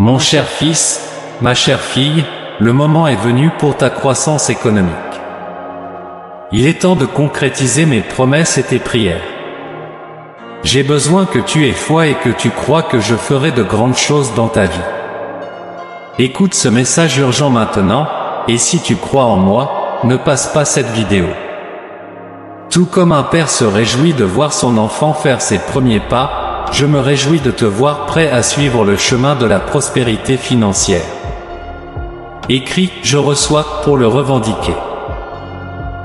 Mon cher fils, ma chère fille, le moment est venu pour ta croissance économique. Il est temps de concrétiser mes promesses et tes prières. J'ai besoin que tu aies foi et que tu crois que je ferai de grandes choses dans ta vie. Écoute ce message urgent maintenant, et si tu crois en moi, ne passe pas cette vidéo. Tout comme un père se réjouit de voir son enfant faire ses premiers pas, je me réjouis de te voir prêt à suivre le chemin de la prospérité financière. Écris « Je reçois » pour le revendiquer.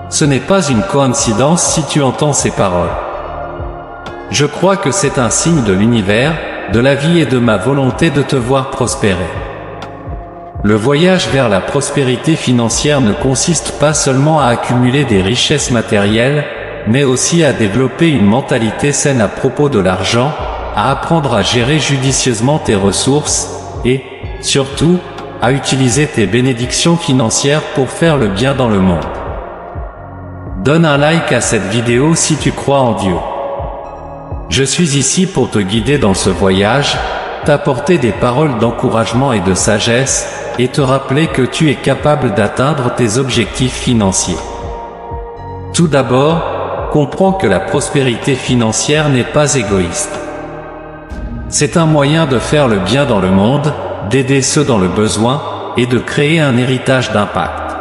Ce n'est pas une coïncidence si tu entends ces paroles. Je crois que c'est un signe de l'univers, de la vie et de ma volonté de te voir prospérer. Le voyage vers la prospérité financière ne consiste pas seulement à accumuler des richesses matérielles, mais aussi à développer une mentalité saine à propos de l'argent, à apprendre à gérer judicieusement tes ressources, et, surtout, à utiliser tes bénédictions financières pour faire le bien dans le monde. Donne un like à cette vidéo si tu crois en Dieu. Je suis ici pour te guider dans ce voyage, t'apporter des paroles d'encouragement et de sagesse, et te rappeler que tu es capable d'atteindre tes objectifs financiers. Tout d'abord, comprends que la prospérité financière n'est pas égoïste. C'est un moyen de faire le bien dans le monde, d'aider ceux dans le besoin, et de créer un héritage d'impact.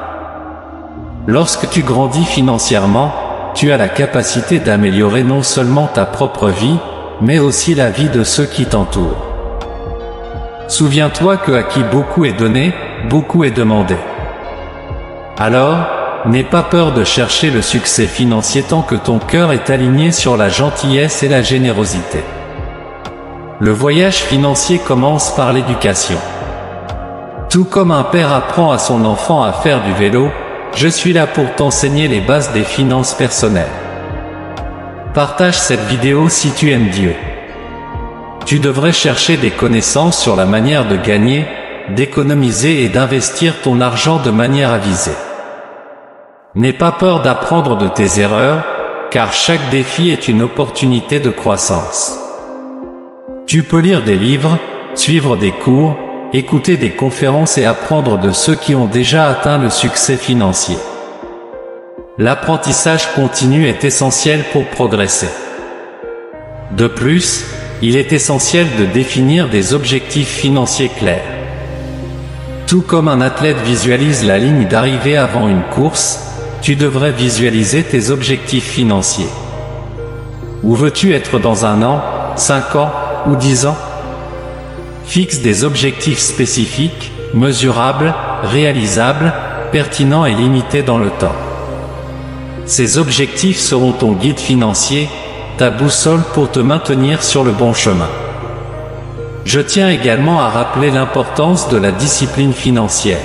Lorsque tu grandis financièrement, tu as la capacité d'améliorer non seulement ta propre vie, mais aussi la vie de ceux qui t'entourent. Souviens-toi que à qui beaucoup est donné, beaucoup est demandé. Alors, n'aie pas peur de chercher le succès financier tant que ton cœur est aligné sur la gentillesse et la générosité. Le voyage financier commence par l'éducation. Tout comme un père apprend à son enfant à faire du vélo, je suis là pour t'enseigner les bases des finances personnelles. Partage cette vidéo si tu aimes Dieu. Tu devrais chercher des connaissances sur la manière de gagner, d'économiser et d'investir ton argent de manière avisée. N'aie pas peur d'apprendre de tes erreurs, car chaque défi est une opportunité de croissance. Tu peux lire des livres, suivre des cours, écouter des conférences et apprendre de ceux qui ont déjà atteint le succès financier. L'apprentissage continu est essentiel pour progresser. De plus, il est essentiel de définir des objectifs financiers clairs. Tout comme un athlète visualise la ligne d'arrivée avant une course, tu devrais visualiser tes objectifs financiers. Où veux-tu être dans 1 an, 5 ans ou 10 ans? Fixe des objectifs spécifiques, mesurables, réalisables, pertinents et limités dans le temps. Ces objectifs seront ton guide financier, ta boussole pour te maintenir sur le bon chemin. Je tiens également à rappeler l'importance de la discipline financière.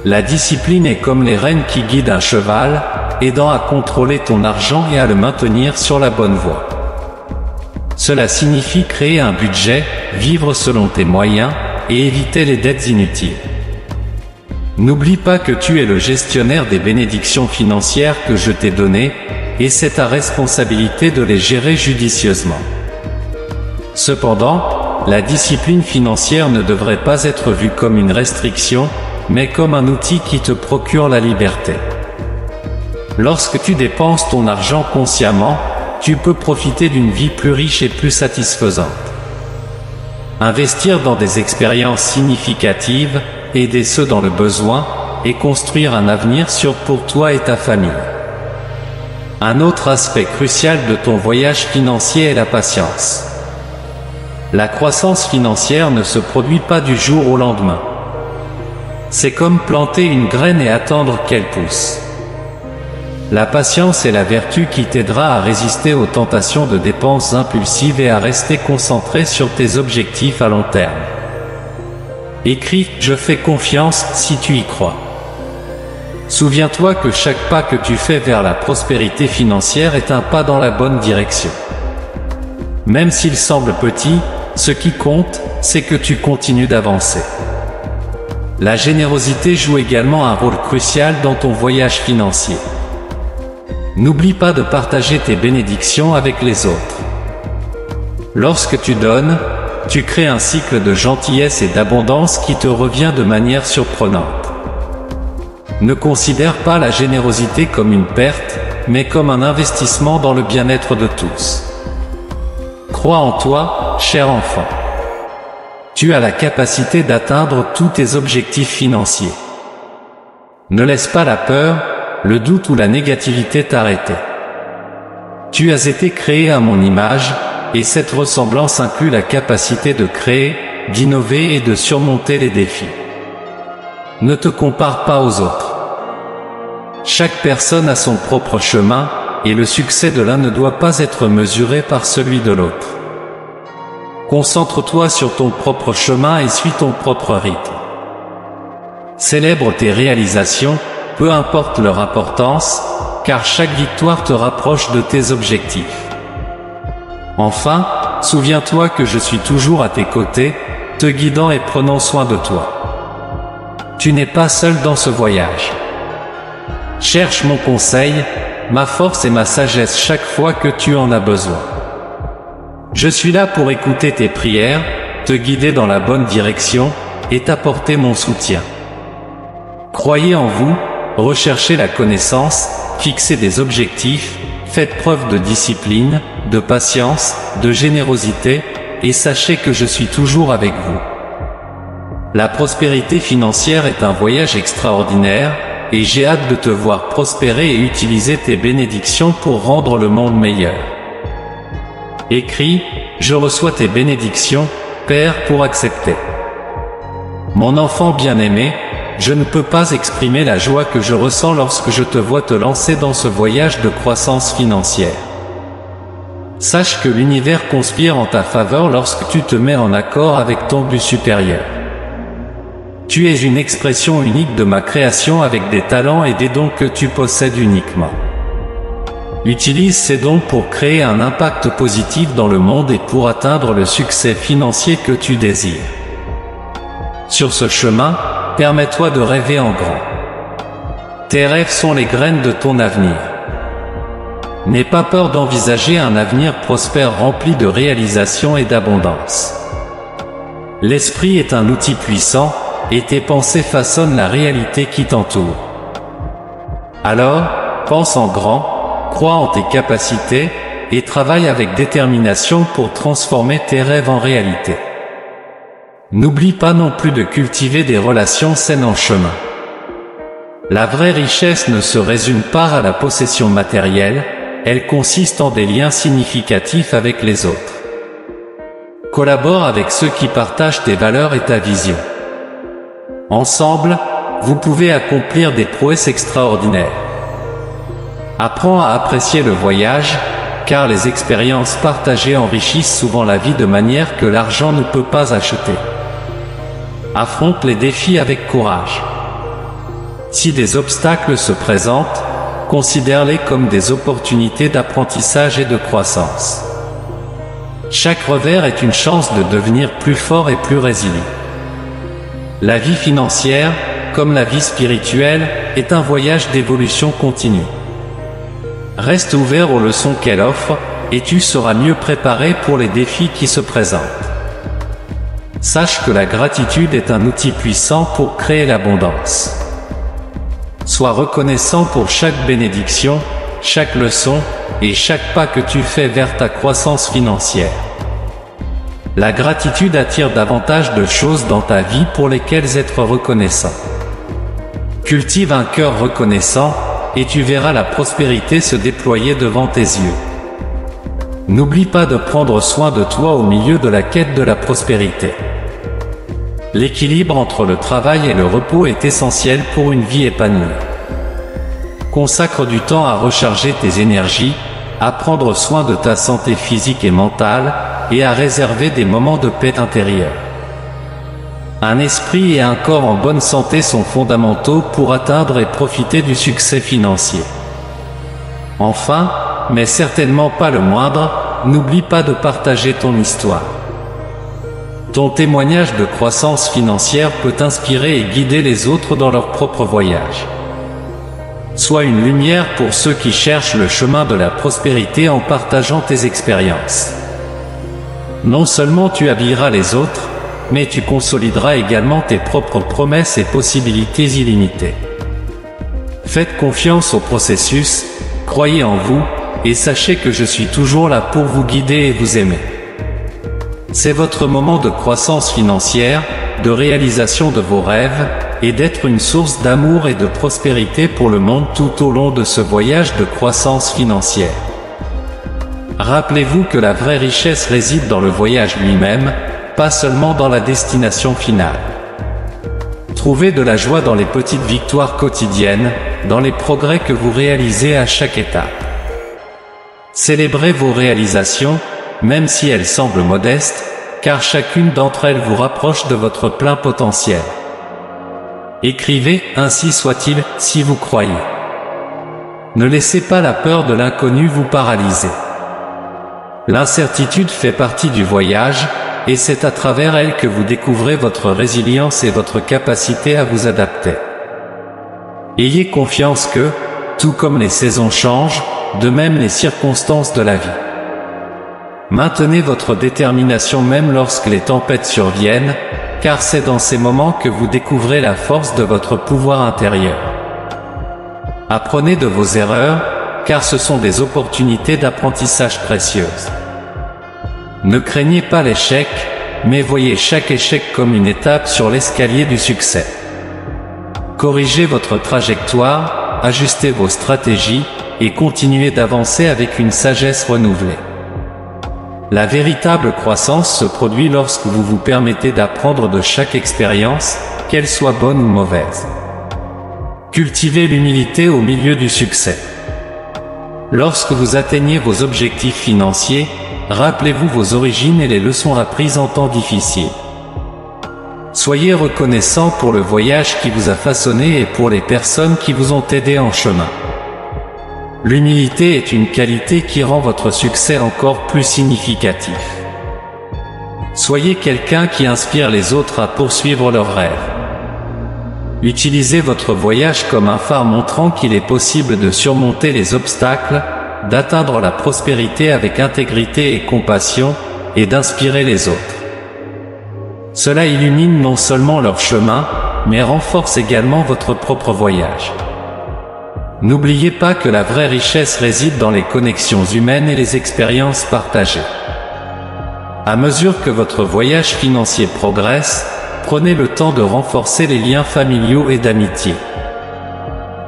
La discipline est comme les rênes qui guident un cheval, aidant à contrôler ton argent et à le maintenir sur la bonne voie. Cela signifie créer un budget, vivre selon tes moyens, et éviter les dettes inutiles. N'oublie pas que tu es le gestionnaire des bénédictions financières que je t'ai données, et c'est ta responsabilité de les gérer judicieusement. Cependant, la discipline financière ne devrait pas être vue comme une restriction, mais comme un outil qui te procure la liberté. Lorsque tu dépenses ton argent consciemment, tu peux profiter d'une vie plus riche et plus satisfaisante. Investir dans des expériences significatives, aider ceux dans le besoin, et construire un avenir sûr pour toi et ta famille. Un autre aspect crucial de ton voyage financier est la patience. La croissance financière ne se produit pas du jour au lendemain. C'est comme planter une graine et attendre qu'elle pousse. La patience est la vertu qui t'aidera à résister aux tentations de dépenses impulsives et à rester concentré sur tes objectifs à long terme. Écris « Je fais confiance » si tu y crois. Souviens-toi que chaque pas que tu fais vers la prospérité financière est un pas dans la bonne direction. Même s'il semble petit, ce qui compte, c'est que tu continues d'avancer. La générosité joue également un rôle crucial dans ton voyage financier. N'oublie pas de partager tes bénédictions avec les autres. Lorsque tu donnes, tu crées un cycle de gentillesse et d'abondance qui te revient de manière surprenante. Ne considère pas la générosité comme une perte, mais comme un investissement dans le bien-être de tous. Crois en toi, cher enfant. Tu as la capacité d'atteindre tous tes objectifs financiers. Ne laisse pas la peur, le doute ou la négativité t'arrêter. Tu as été créé à mon image, et cette ressemblance inclut la capacité de créer, d'innover et de surmonter les défis. Ne te compare pas aux autres. Chaque personne a son propre chemin, et le succès de l'un ne doit pas être mesuré par celui de l'autre. Concentre-toi sur ton propre chemin et suis ton propre rythme. Célèbre tes réalisations, peu importe leur importance, car chaque victoire te rapproche de tes objectifs. Enfin, souviens-toi que je suis toujours à tes côtés, te guidant et prenant soin de toi. Tu n'es pas seul dans ce voyage. Cherche mon conseil, ma force et ma sagesse chaque fois que tu en as besoin. Je suis là pour écouter tes prières, te guider dans la bonne direction et t'apporter mon soutien. Croyez en vous, recherchez la connaissance, fixez des objectifs, faites preuve de discipline, de patience, de générosité, et sachez que je suis toujours avec vous. La prospérité financière est un voyage extraordinaire, et j'ai hâte de te voir prospérer et utiliser tes bénédictions pour rendre le monde meilleur. Écris, je reçois tes bénédictions, Père, pour accepter. Mon enfant bien-aimé, je ne peux pas exprimer la joie que je ressens lorsque je te vois te lancer dans ce voyage de croissance financière. Sache que l'univers conspire en ta faveur lorsque tu te mets en accord avec ton but supérieur. Tu es une expression unique de ma création avec des talents et des dons que tu possèdes uniquement. Utilise ces dons pour créer un impact positif dans le monde et pour atteindre le succès financier que tu désires. Sur ce chemin, permets-toi de rêver en grand. Tes rêves sont les graines de ton avenir. N'aie pas peur d'envisager un avenir prospère rempli de réalisations et d'abondance. L'esprit est un outil puissant, et tes pensées façonnent la réalité qui t'entoure. Alors, pense en grand, crois en tes capacités, et travaille avec détermination pour transformer tes rêves en réalité. N'oublie pas non plus de cultiver des relations saines en chemin. La vraie richesse ne se résume pas à la possession matérielle, elle consiste en des liens significatifs avec les autres. Collabore avec ceux qui partagent tes valeurs et ta vision. Ensemble, vous pouvez accomplir des prouesses extraordinaires. Apprends à apprécier le voyage, car les expériences partagées enrichissent souvent la vie de manière que l'argent ne peut pas acheter. Affronte les défis avec courage. Si des obstacles se présentent, considère-les comme des opportunités d'apprentissage et de croissance. Chaque revers est une chance de devenir plus fort et plus résilient. La vie financière, comme la vie spirituelle, est un voyage d'évolution continue. Reste ouvert aux leçons qu'elle offre, et tu seras mieux préparé pour les défis qui se présentent. Sache que la gratitude est un outil puissant pour créer l'abondance. Sois reconnaissant pour chaque bénédiction, chaque leçon, et chaque pas que tu fais vers ta croissance financière. La gratitude attire davantage de choses dans ta vie pour lesquelles être reconnaissant. Cultive un cœur reconnaissant, et tu verras la prospérité se déployer devant tes yeux. N'oublie pas de prendre soin de toi au milieu de la quête de la prospérité. L'équilibre entre le travail et le repos est essentiel pour une vie épanouie. Consacre du temps à recharger tes énergies, à prendre soin de ta santé physique et mentale, et à réserver des moments de paix intérieure. Un esprit et un corps en bonne santé sont fondamentaux pour atteindre et profiter du succès financier. Enfin, mais certainement pas le moindre, n'oublie pas de partager ton histoire. Ton témoignage de croissance financière peut inspirer et guider les autres dans leur propre voyage. Sois une lumière pour ceux qui cherchent le chemin de la prospérité en partageant tes expériences. Non seulement tu habilleras les autres, mais tu consolideras également tes propres promesses et possibilités illimitées. Faites confiance au processus, croyez en vous, et sachez que je suis toujours là pour vous guider et vous aimer. C'est votre moment de croissance financière, de réalisation de vos rêves, et d'être une source d'amour et de prospérité pour le monde tout au long de ce voyage de croissance financière. Rappelez-vous que la vraie richesse réside dans le voyage lui-même, pas seulement dans la destination finale. Trouvez de la joie dans les petites victoires quotidiennes, dans les progrès que vous réalisez à chaque étape. Célébrez vos réalisations, même si elles semblent modestes, car chacune d'entre elles vous rapproche de votre plein potentiel. Écrivez, ainsi soit-il, si vous croyez. Ne laissez pas la peur de l'inconnu vous paralyser. L'incertitude fait partie du voyage, et c'est à travers elle que vous découvrez votre résilience et votre capacité à vous adapter. Ayez confiance que, tout comme les saisons changent, de même les circonstances de la vie. Maintenez votre détermination même lorsque les tempêtes surviennent, car c'est dans ces moments que vous découvrez la force de votre pouvoir intérieur. Apprenez de vos erreurs, car ce sont des opportunités d'apprentissage précieuses. Ne craignez pas l'échec, mais voyez chaque échec comme une étape sur l'escalier du succès. Corrigez votre trajectoire, ajustez vos stratégies, et continuez d'avancer avec une sagesse renouvelée. La véritable croissance se produit lorsque vous vous permettez d'apprendre de chaque expérience, qu'elle soit bonne ou mauvaise. Cultivez l'humilité au milieu du succès. Lorsque vous atteignez vos objectifs financiers, rappelez-vous vos origines et les leçons apprises en temps difficiles. Soyez reconnaissant pour le voyage qui vous a façonné et pour les personnes qui vous ont aidé en chemin. L'humilité est une qualité qui rend votre succès encore plus significatif. Soyez quelqu'un qui inspire les autres à poursuivre leurs rêves. Utilisez votre voyage comme un phare montrant qu'il est possible de surmonter les obstacles, d'atteindre la prospérité avec intégrité et compassion, et d'inspirer les autres. Cela illumine non seulement leur chemin, mais renforce également votre propre voyage. N'oubliez pas que la vraie richesse réside dans les connexions humaines et les expériences partagées. À mesure que votre voyage financier progresse, prenez le temps de renforcer les liens familiaux et d'amitié.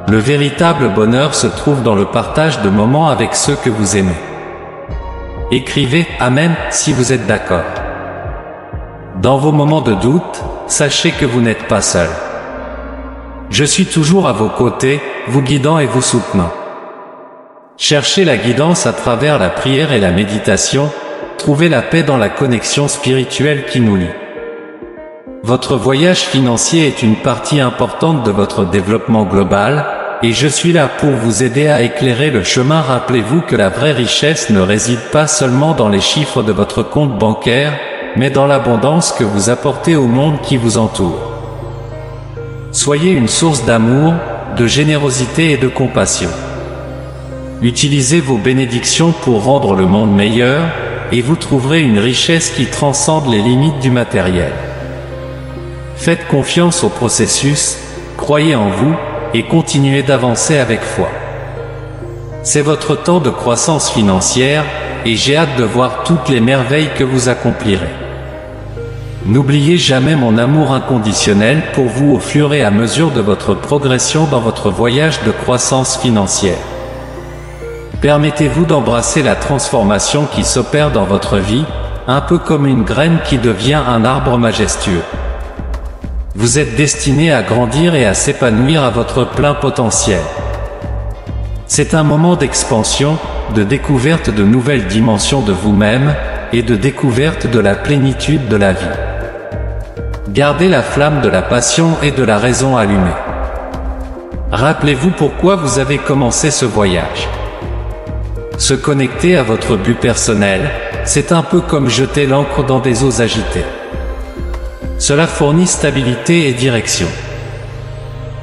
Le véritable bonheur se trouve dans le partage de moments avec ceux que vous aimez. Écrivez « Amen » si vous êtes d'accord. Dans vos moments de doute, sachez que vous n'êtes pas seul. Je suis toujours à vos côtés, vous guidant et vous soutenant. Cherchez la guidance à travers la prière et la méditation, trouvez la paix dans la connexion spirituelle qui nous lie. Votre voyage financier est une partie importante de votre développement global, et je suis là pour vous aider à éclairer le chemin. Rappelez-vous que la vraie richesse ne réside pas seulement dans les chiffres de votre compte bancaire, mais dans l'abondance que vous apportez au monde qui vous entoure. Soyez une source d'amour, de générosité et de compassion. Utilisez vos bénédictions pour rendre le monde meilleur, et vous trouverez une richesse qui transcende les limites du matériel. Faites confiance au processus, croyez en vous, et continuez d'avancer avec foi. C'est votre temps de croissance financière, et j'ai hâte de voir toutes les merveilles que vous accomplirez. N'oubliez jamais mon amour inconditionnel pour vous au fur et à mesure de votre progression dans votre voyage de croissance financière. Permettez-vous d'embrasser la transformation qui s'opère dans votre vie, un peu comme une graine qui devient un arbre majestueux. Vous êtes destiné à grandir et à s'épanouir à votre plein potentiel. C'est un moment d'expansion, de découverte de nouvelles dimensions de vous-même, et de découverte de la plénitude de la vie. Gardez la flamme de la passion et de la raison allumée. Rappelez-vous pourquoi vous avez commencé ce voyage. Se connecter à votre but personnel, c'est un peu comme jeter l'ancre dans des eaux agitées. Cela fournit stabilité et direction.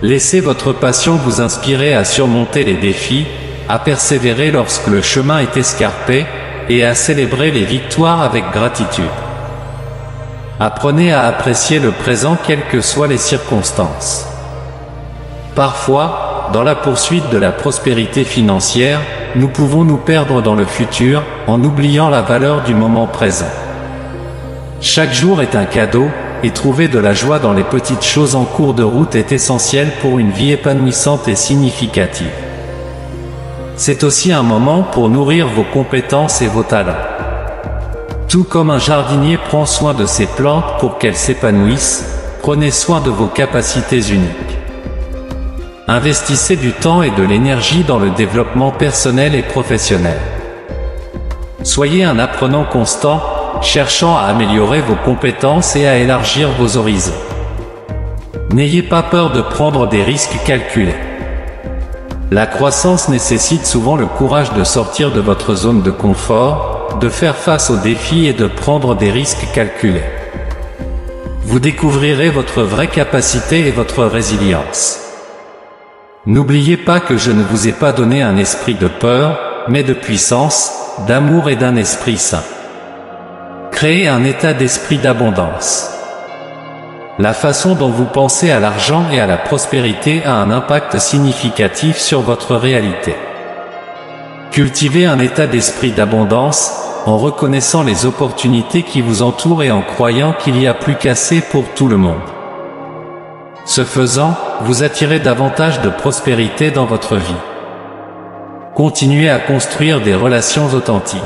Laissez votre passion vous inspirer à surmonter les défis, à persévérer lorsque le chemin est escarpé, et à célébrer les victoires avec gratitude. Apprenez à apprécier le présent quelles que soient les circonstances. Parfois, dans la poursuite de la prospérité financière, nous pouvons nous perdre dans le futur, en oubliant la valeur du moment présent. Chaque jour est un cadeau, et trouver de la joie dans les petites choses en cours de route est essentiel pour une vie épanouissante et significative. C'est aussi un moment pour nourrir vos compétences et vos talents. Tout comme un jardinier prend soin de ses plantes pour qu'elles s'épanouissent, prenez soin de vos capacités uniques. Investissez du temps et de l'énergie dans le développement personnel et professionnel. Soyez un apprenant constant, cherchant à améliorer vos compétences et à élargir vos horizons. N'ayez pas peur de prendre des risques calculés. La croissance nécessite souvent le courage de sortir de votre zone de confort, de faire face aux défis et de prendre des risques calculés. Vous découvrirez votre vraie capacité et votre résilience. N'oubliez pas que je ne vous ai pas donné un esprit de peur, mais de puissance, d'amour et d'un esprit sain. Créez un état d'esprit d'abondance. La façon dont vous pensez à l'argent et à la prospérité a un impact significatif sur votre réalité. Cultivez un état d'esprit d'abondance, en reconnaissant les opportunités qui vous entourent et en croyant qu'il y a plus qu'assez pour tout le monde. Ce faisant, vous attirez davantage de prospérité dans votre vie. Continuez à construire des relations authentiques.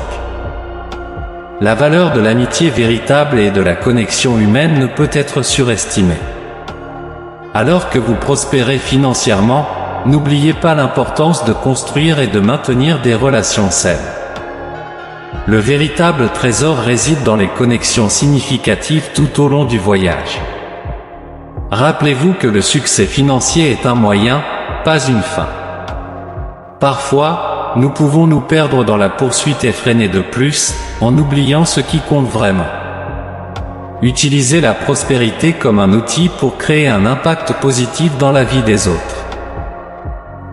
La valeur de l'amitié véritable et de la connexion humaine ne peut être surestimée. Alors que vous prospérez financièrement, n'oubliez pas l'importance de construire et de maintenir des relations saines. Le véritable trésor réside dans les connexions significatives tout au long du voyage. Rappelez-vous que le succès financier est un moyen, pas une fin. Parfois, nous pouvons nous perdre dans la poursuite effrénée de plus, en oubliant ce qui compte vraiment. Utilisez la prospérité comme un outil pour créer un impact positif dans la vie des autres.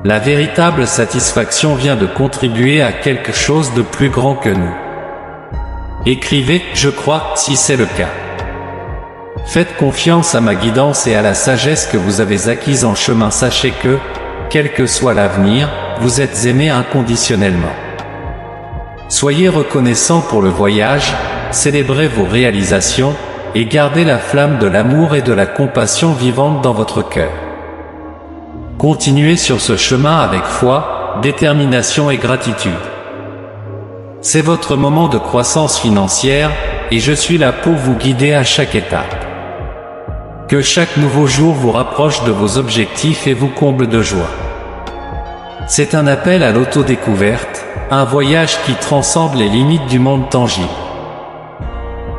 La véritable satisfaction vient de contribuer à quelque chose de plus grand que nous. Écrivez « Je crois » si c'est le cas. Faites confiance à ma guidance et à la sagesse que vous avez acquise en chemin. Sachez que, quel que soit l'avenir, vous êtes aimé inconditionnellement. Soyez reconnaissant pour le voyage, célébrez vos réalisations, et gardez la flamme de l'amour et de la compassion vivante dans votre cœur. Continuez sur ce chemin avec foi, détermination et gratitude. C'est votre moment de croissance financière, et je suis là pour vous guider à chaque étape. Que chaque nouveau jour vous rapproche de vos objectifs et vous comble de joie. C'est un appel à l'autodécouverte, un voyage qui transcende les limites du monde tangible.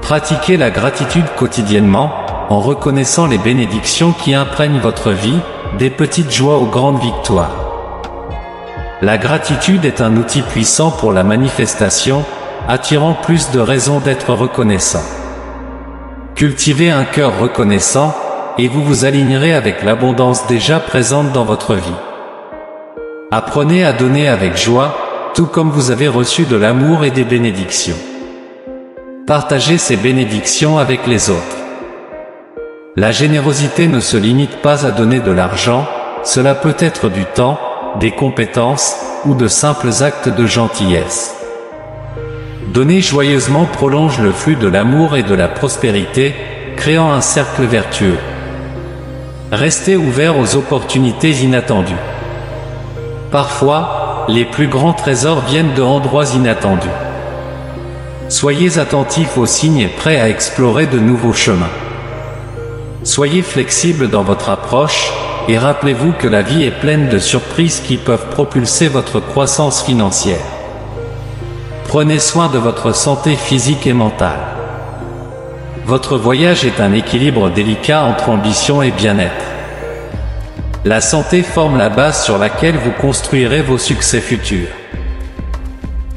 Pratiquez la gratitude quotidiennement, en reconnaissant les bénédictions qui imprègnent votre vie, des petites joies aux grandes victoires. La gratitude est un outil puissant pour la manifestation, attirant plus de raisons d'être reconnaissant. Cultivez un cœur reconnaissant, et vous vous alignerez avec l'abondance déjà présente dans votre vie. Apprenez à donner avec joie, tout comme vous avez reçu de l'amour et des bénédictions. Partagez ces bénédictions avec les autres. La générosité ne se limite pas à donner de l'argent, cela peut être du temps, des compétences, ou de simples actes de gentillesse. Donner joyeusement prolonge le flux de l'amour et de la prospérité, créant un cercle vertueux. Restez ouvert aux opportunités inattendues. Parfois, les plus grands trésors viennent d'endroits inattendus. Soyez attentifs aux signes et prêts à explorer de nouveaux chemins. Soyez flexible dans votre approche, et rappelez-vous que la vie est pleine de surprises qui peuvent propulser votre croissance financière. Prenez soin de votre santé physique et mentale. Votre voyage est un équilibre délicat entre ambition et bien-être. La santé forme la base sur laquelle vous construirez vos succès futurs.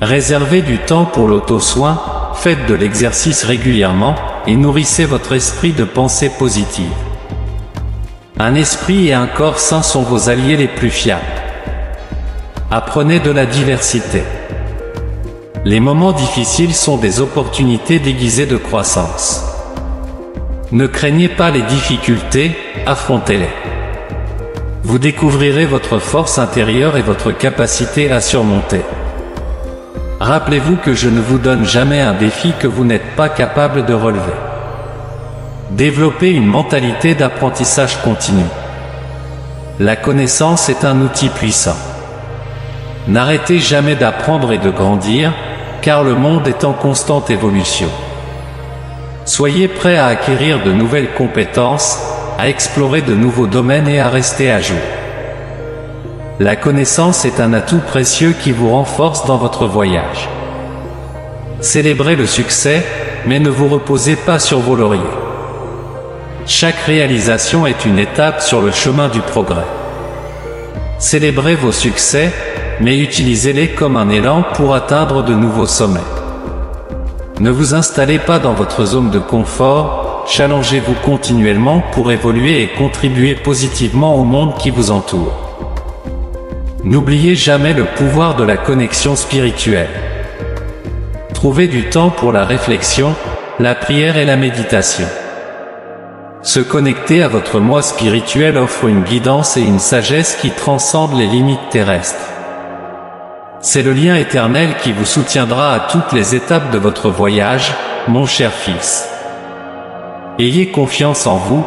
Réservez du temps pour l'auto-soin, faites de l'exercice régulièrement, et nourrissez votre esprit de pensées positives. Un esprit et un corps sains sont vos alliés les plus fiables. Apprenez de la diversité. Les moments difficiles sont des opportunités déguisées de croissance. Ne craignez pas les difficultés, affrontez-les. Vous découvrirez votre force intérieure et votre capacité à surmonter. Rappelez-vous que je ne vous donne jamais un défi que vous n'êtes pas capable de relever. Développez une mentalité d'apprentissage continu. La connaissance est un outil puissant. N'arrêtez jamais d'apprendre et de grandir, car le monde est en constante évolution. Soyez prêts à acquérir de nouvelles compétences, à explorer de nouveaux domaines et à rester à jour. La connaissance est un atout précieux qui vous renforce dans votre voyage. Célébrez le succès, mais ne vous reposez pas sur vos lauriers. Chaque réalisation est une étape sur le chemin du progrès. Célébrez vos succès, mais utilisez-les comme un élan pour atteindre de nouveaux sommets. Ne vous installez pas dans votre zone de confort, challengez-vous continuellement pour évoluer et contribuer positivement au monde qui vous entoure. N'oubliez jamais le pouvoir de la connexion spirituelle. Trouvez du temps pour la réflexion, la prière et la méditation. Se connecter à votre moi spirituel offre une guidance et une sagesse qui transcendent les limites terrestres. C'est le lien éternel qui vous soutiendra à toutes les étapes de votre voyage, mon cher fils. Ayez confiance en vous,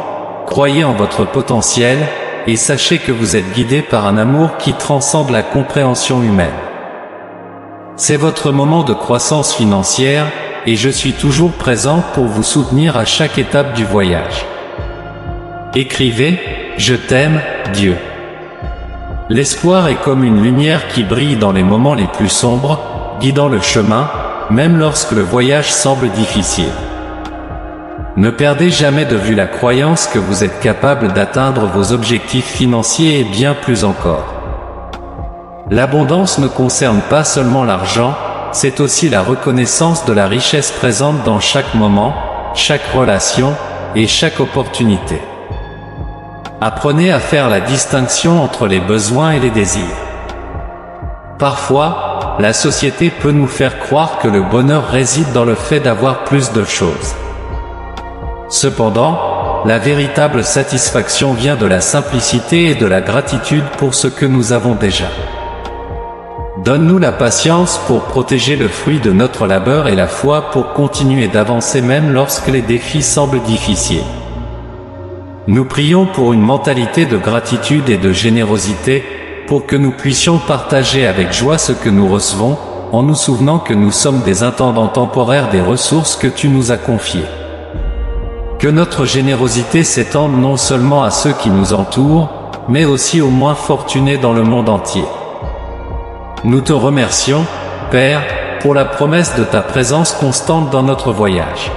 croyez en votre potentiel, et sachez que vous êtes guidé par un amour qui transcende la compréhension humaine. C'est votre moment de croissance financière, et je suis toujours présent pour vous soutenir à chaque étape du voyage. Écrivez « Je t'aime, Dieu ». L'espoir est comme une lumière qui brille dans les moments les plus sombres, guidant le chemin, même lorsque le voyage semble difficile. Ne perdez jamais de vue la croyance que vous êtes capable d'atteindre vos objectifs financiers et bien plus encore. L'abondance ne concerne pas seulement l'argent, c'est aussi la reconnaissance de la richesse présente dans chaque moment, chaque relation et chaque opportunité. Apprenez à faire la distinction entre les besoins et les désirs. Parfois, la société peut nous faire croire que le bonheur réside dans le fait d'avoir plus de choses. Cependant, la véritable satisfaction vient de la simplicité et de la gratitude pour ce que nous avons déjà. Donne-nous la patience pour protéger le fruit de notre labeur et la foi pour continuer d'avancer même lorsque les défis semblent difficiles. Nous prions pour une mentalité de gratitude et de générosité, pour que nous puissions partager avec joie ce que nous recevons, en nous souvenant que nous sommes des intendants temporaires des ressources que tu nous as confiées. Que notre générosité s'étende non seulement à ceux qui nous entourent, mais aussi aux moins fortunés dans le monde entier. Nous te remercions, Père, pour la promesse de ta présence constante dans notre voyage.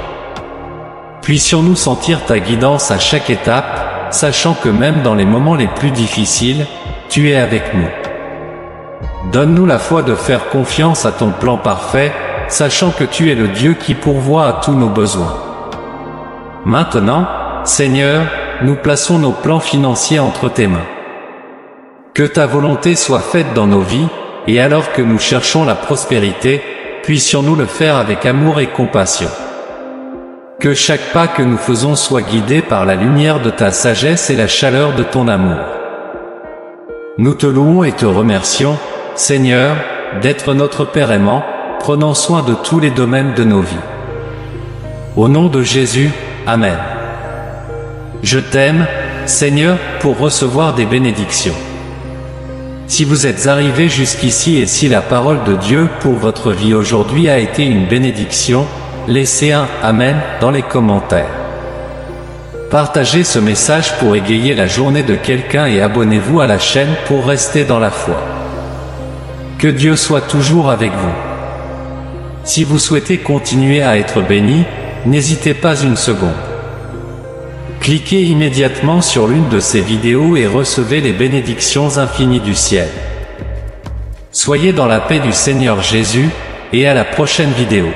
Puissions-nous sentir ta guidance à chaque étape, sachant que même dans les moments les plus difficiles, tu es avec nous. Donne-nous la foi de faire confiance à ton plan parfait, sachant que tu es le Dieu qui pourvoit à tous nos besoins. Maintenant, Seigneur, nous plaçons nos plans financiers entre tes mains. Que ta volonté soit faite dans nos vies, et alors que nous cherchons la prospérité, puissions-nous le faire avec amour et compassion. Que chaque pas que nous faisons soit guidé par la lumière de ta sagesse et la chaleur de ton amour. Nous te louons et te remercions, Seigneur, d'être notre Père aimant, prenant soin de tous les domaines de nos vies. Au nom de Jésus, Amen. Je t'aime, Seigneur, pour recevoir des bénédictions. Si vous êtes arrivés jusqu'ici et si la parole de Dieu pour votre vie aujourd'hui a été une bénédiction, laissez un « Amen » dans les commentaires. Partagez ce message pour égayer la journée de quelqu'un et abonnez-vous à la chaîne pour rester dans la foi. Que Dieu soit toujours avec vous. Si vous souhaitez continuer à être béni, n'hésitez pas une seconde. Cliquez immédiatement sur l'une de ces vidéos et recevez les bénédictions infinies du ciel. Soyez dans la paix du Seigneur Jésus, et à la prochaine vidéo.